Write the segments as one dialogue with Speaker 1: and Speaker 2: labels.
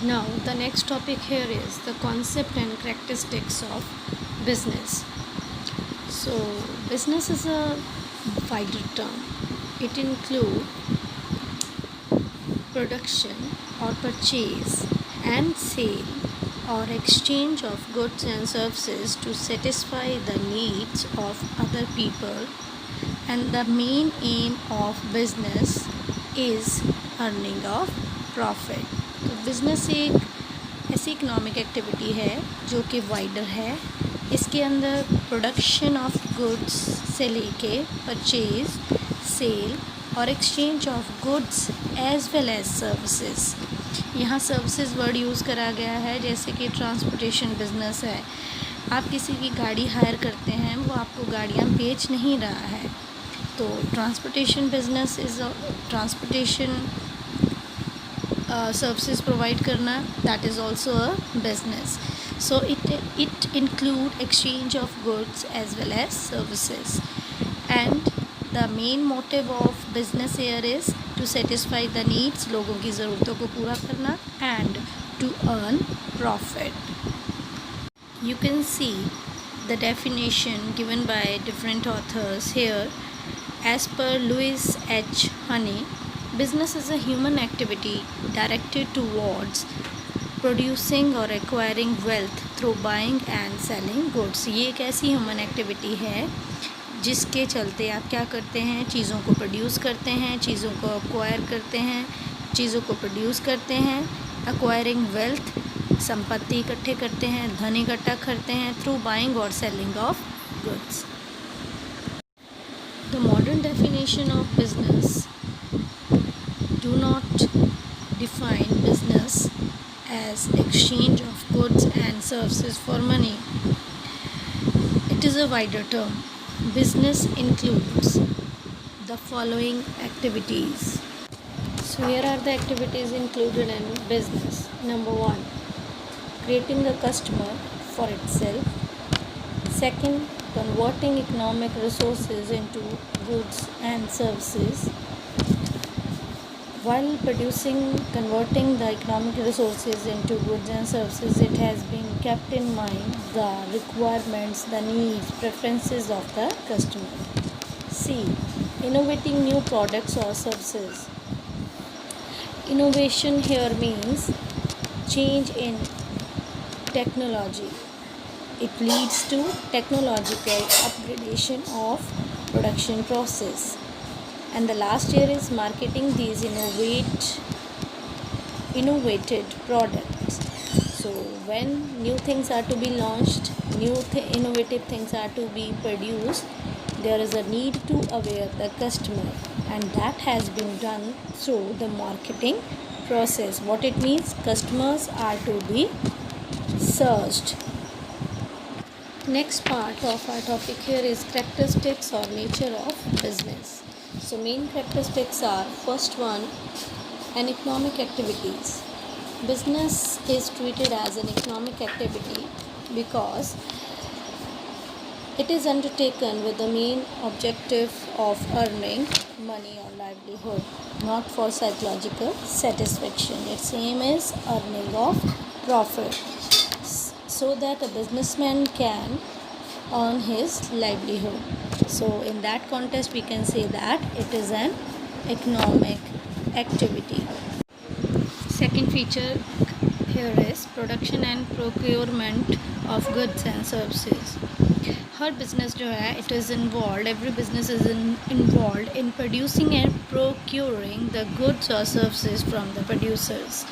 Speaker 1: Now, the next topic here is the concept and characteristics of business. So, business is a wider term. It includes production or purchase and sale or exchange of goods and services to satisfy the needs of other people, and the main aim of business is earning of profit. तो business एक ऐसी economic activity है जो कि wider है. इसके अंदर production of goods से लेके परचेज, सेल और exchange of goods as well as services. यहाँ सर्विसेज वर्ड यूज़ करा गया है, जैसे कि ट्रांसपोर्टेशन बिजनेस है. आप किसी की गाड़ी हायर करते हैं, वो आपको गाड़ियाँ बेच नहीं रहा है. तो transportation business is transportation services provide करना, that is also a business. So it include exchange of goods as well as services, and the main motive of business here is to satisfy the needs, लोगों की ज़रूरतों को पूरा करना, and to earn profit. You can see the definition given by different authors here. As per Louis H. Honey, business is a human activity directed towards producing or acquiring wealth through buying and selling goods. ये एक ऐसी human activity है जिसके चलते आप क्या करते हैं, चीज़ों को प्रोड्यूस करते हैं, चीज़ों को एक्वायर करते हैं, चीज़ों को प्रोड्यूस करते हैं. एक्वायरिंग वेल्थ, संपत्ति इकट्ठे करते हैं, धन इकट्ठा करते हैं थ्रू बाइंग और selling of goods. The modern definition of business do not define business as exchange of goods and services for money. It is a wider term. Business includes the following activities. So here are the activities included in business. Number 1, creating a customer for itself. Second, converting economic resources into goods and services. While converting the economic resources into goods and services, it has been kept in mind the requirements, the needs, preferences of the customer. C, innovating new products or services. Innovation here means change in technology. It leads to technological upgradation of production process. And the last here is marketing these innovated products. So when new things are to be launched, innovative things are to be produced, there is a need to aware the customer, and that has been done through the marketing process. What it means, customers are to be searched. Next part of our topic here is characteristics or nature of business. So main characteristics are, first one, an economic activities. Business is treated as an economic activity because it is undertaken with the main objective of earning money or livelihood, not for psychological satisfaction. Its aim is earning of profit so that a businessman can earn his livelihood. So in that context we can say that it is an economic activity. Second feature here is production and procurement of goods and services. Her business जो है, it is involved, every business is involved in producing and procuring the goods or services from the producers.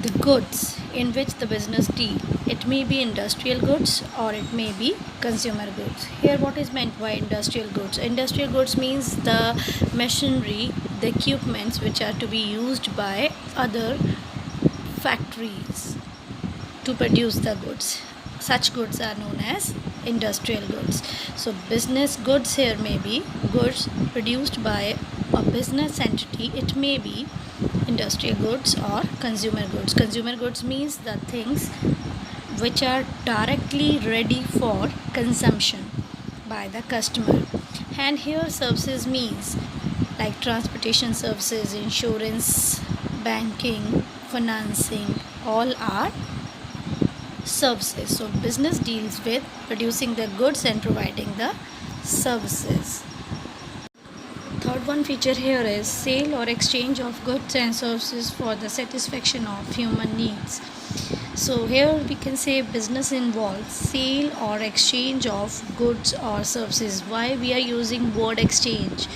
Speaker 1: The goods in which the business deal, it may be industrial goods or it may be consumer goods. Here what is meant by industrial goods? Industrial goods means the machinery, the equipments which are to be used by other factories to produce the goods. Such goods are known as industrial goods. So business goods here may be goods produced by a business entity. It may be industrial goods or consumer goods. Consumer goods means the things which are directly ready for consumption by the customer. And here services means like transportation services, insurance, banking, financing, all are services. So business deals with producing the goods and providing the services. Third one feature here is sale or exchange of goods and services for the satisfaction of human needs. So here we can say business involves sale or exchange of goods or services. Why we are using word exchange?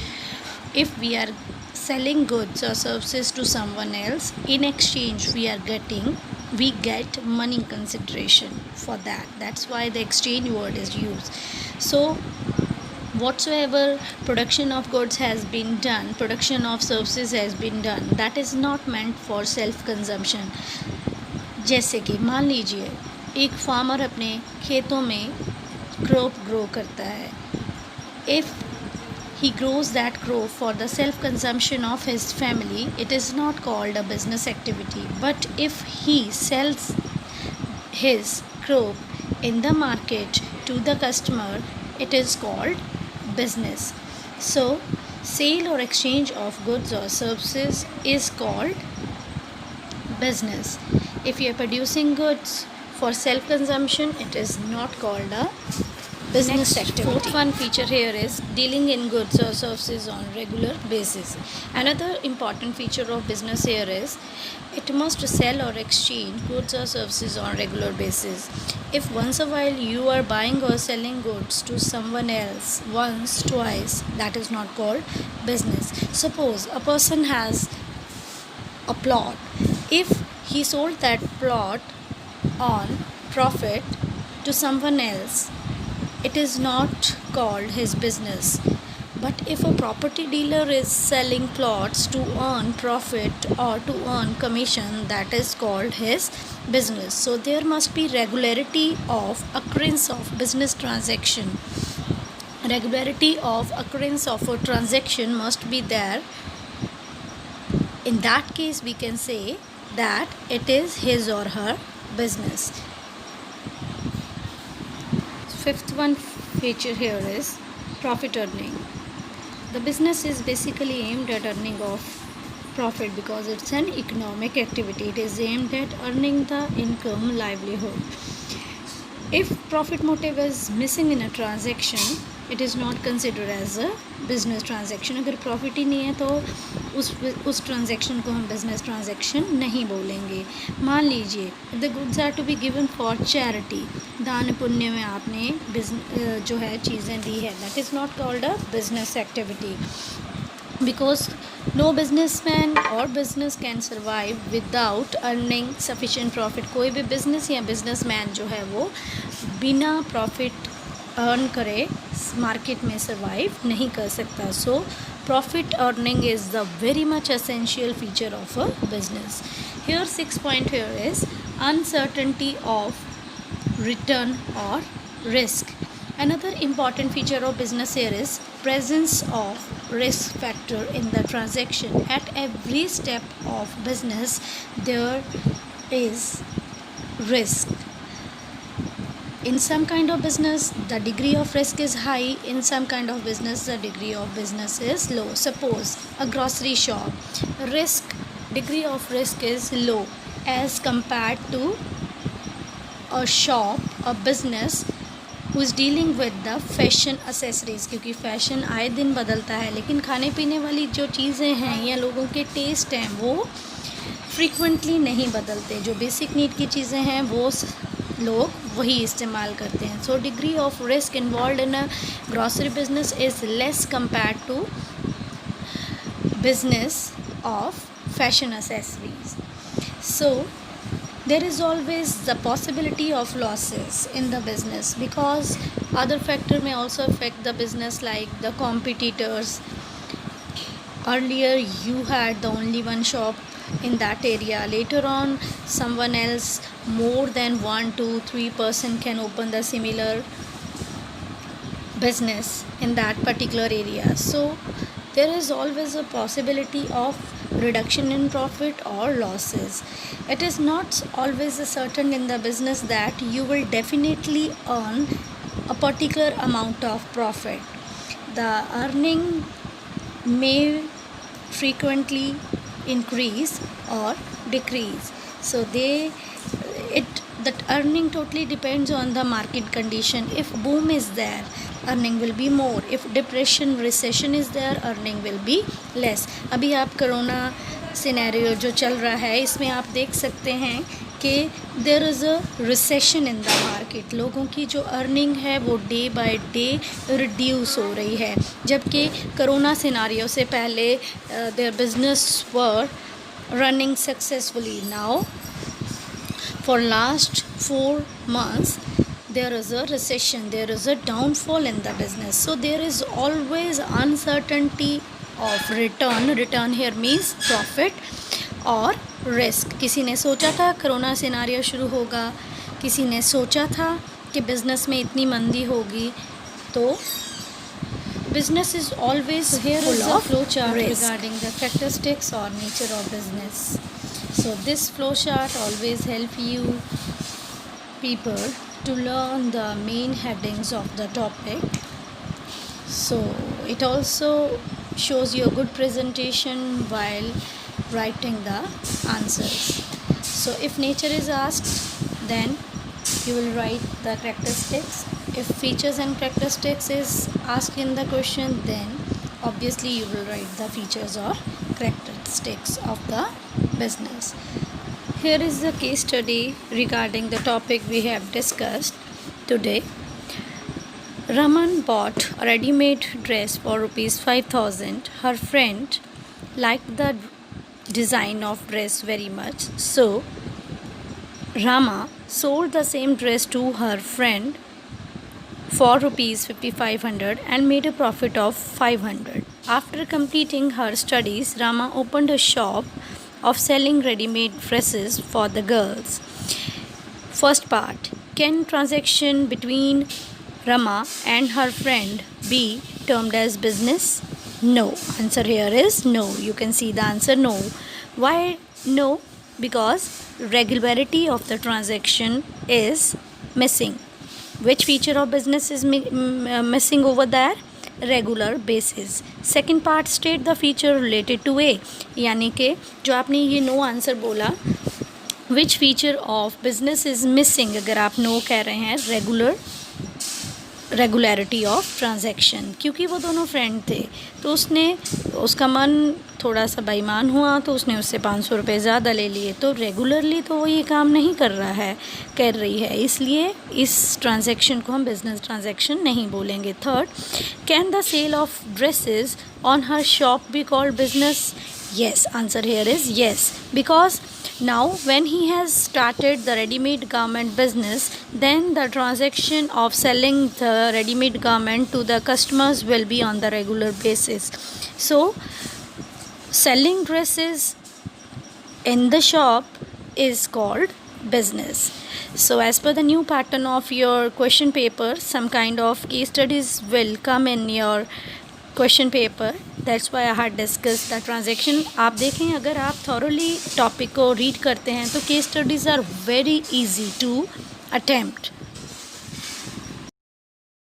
Speaker 1: If we are selling goods or services to someone else, in exchange we get money consideration for that. That's why the exchange word is used. So whatsoever production of goods has been done, production of services has been done, that is not meant for self consumption. जैसे कि मान लीजिए एक farmer अपने खेतों में crop grow करता है. If he grows that crop for the self consumption of his family, it is not called a business activity. But if he sells his crop in the market to the customer, it is called business. So sale or exchange of goods or services is called business. If you are producing goods for self consumption, it is not called a business activity. Fourth one feature here is dealing in goods or services on regular basis. Another important feature of business here is it must sell or exchange goods or services on regular basis. If once a while you are buying or selling goods to someone else once, twice, that is not called business. Suppose a person has a plot. If he sold that plot on profit to someone else, it is not called his business. But if a property dealer is selling plots to earn profit or to earn commission, that is called his business. So there must be regularity of occurrence of business transaction. Regularity of occurrence of a transaction must be there. In that case, we can say that it is his or her business. Fifth one feature here is profit earning. The business is basically aimed at earning of profit because it's an economic activity. It is aimed at earning the income, livelihood. If profit motive is missing in a transaction, it is not considered as a business transaction. अगर profit ही नहीं है तो उस transaction को हम business transaction नहीं बोलेंगे. मान लीजिए the goods are to be given for charity. दान पुण्य में आपने जो है चीज़ें दी है, that is not called a business activity. Because no businessman or business can survive without earning sufficient profit. कोई भी business या businessman जो है वो बिना profit earn करे market में survive नहीं कर सकता. So profit earning is the very much essential feature of a business. Here 6th point here is uncertainty of return or risk. Another important feature of business here is presence of risk factor in the transaction. At every step of business there is risk. In some kind of business the degree of risk is high, in some kind of business the degree of business is low. Suppose a grocery shop, degree of risk is low as compared to a shop, a business who is dealing with the fashion accessories. क्योंकि fashion आए दिन बदलता है, लेकिन खाने पीने वाली जो चीज़ें हैं या लोगों के टेस्ट हैं वो फ्रीक्वेंटली नहीं बदलते. जो बेसिक नीड की चीज़ें हैं वो लोग वही इस्तेमाल करते हैं. So degree of risk involve in a grocery business is less compared to business of fashion accessories. So there is always the possibility of losses in the business because other factor may also affect the business, like the competitors. Earlier you had the only one shop in that area, later on someone else, more than 1, 2, 3 person can open the similar business in that particular area. So there is always a possibility of reduction in profit or losses. It is not always certain in the business that you will definitely earn a particular amount of profit. The earning may frequently increase or decrease. So that earning totally depends on the market condition. If boom is there, earning will be more. If depression, recession is there, earning will be less. अभी आप corona scenario जो चल रहा है इसमें आप देख सकते हैं कि there is a recession in the market. लोगों की जो अर्निंग है वो डे बाय डे रिड्यूस हो रही है, जबकि कोरोना सिनेरियो से पहले their business were running successfully. Now for last 4 months there is a recession, there is a downfall in the business, so there is always uncertainty of return here means profit or risk. किसी ने सोचा था corona scenario शुरू होगा, किसी ने सोचा था कि बिज़नेस में इतनी मंदी होगी. तो business is always here full of flow chart regarding the characteristics or nature of business. So this flow chart always help you people to learn the main headings of the topic. So it also shows you a good presentation while writing the answers. So if nature is asked, then you will write the characteristics. If features and characteristics is asked in the question, then obviously you will write the features or characteristics of the business. Here is the case study regarding the topic we have discussed today. Raman bought a ready-made dress for rupees 5,000. Her friend liked the design of dress very much, so Rama sold the same dress to her friend for rupees 5,500 and made a profit of 500. After completing her studies, Rama opened a shop of selling ready-made dresses for the girls. First part, can transaction between Rama and her friend be termed as business? No. Answer here is no. You can see the answer no. Why no? Because regularity of the transaction is missing. Which feature of business is missing over there? Regular basis. Second part, state the feature related to A. यानी कि जो आपने ये no answer बोला, which feature of business is missing, अगर आप no कह रहे हैं रेगुलरिटी ऑफ ट्रांजैक्शन, क्योंकि वो दोनों फ्रेंड थे तो उसका मन थोड़ा सा बेईमान हुआ तो उसने उससे 500 रुपये ज़्यादा ले लिए. तो रेगुलरली तो वो ये काम नहीं कर रही है, इसलिए इस ट्रांजैक्शन को हम बिजनेस ट्रांजैक्शन नहीं बोलेंगे. Third, can the sale of dresses on her shop be called business? Yes, answer here is yes, because now when he has started the ready-made garment business, then the transaction of selling the ready-made garment to the customers will be on the regular basis. So selling dresses in the shop is called business. So as per the new pattern of your question paper, some kind of case studies will come in your question paper. That's why I had discuss the transaction. आप देखें, अगर आप thoroughly topic को read करते हैं तो case studies are very easy to attempt.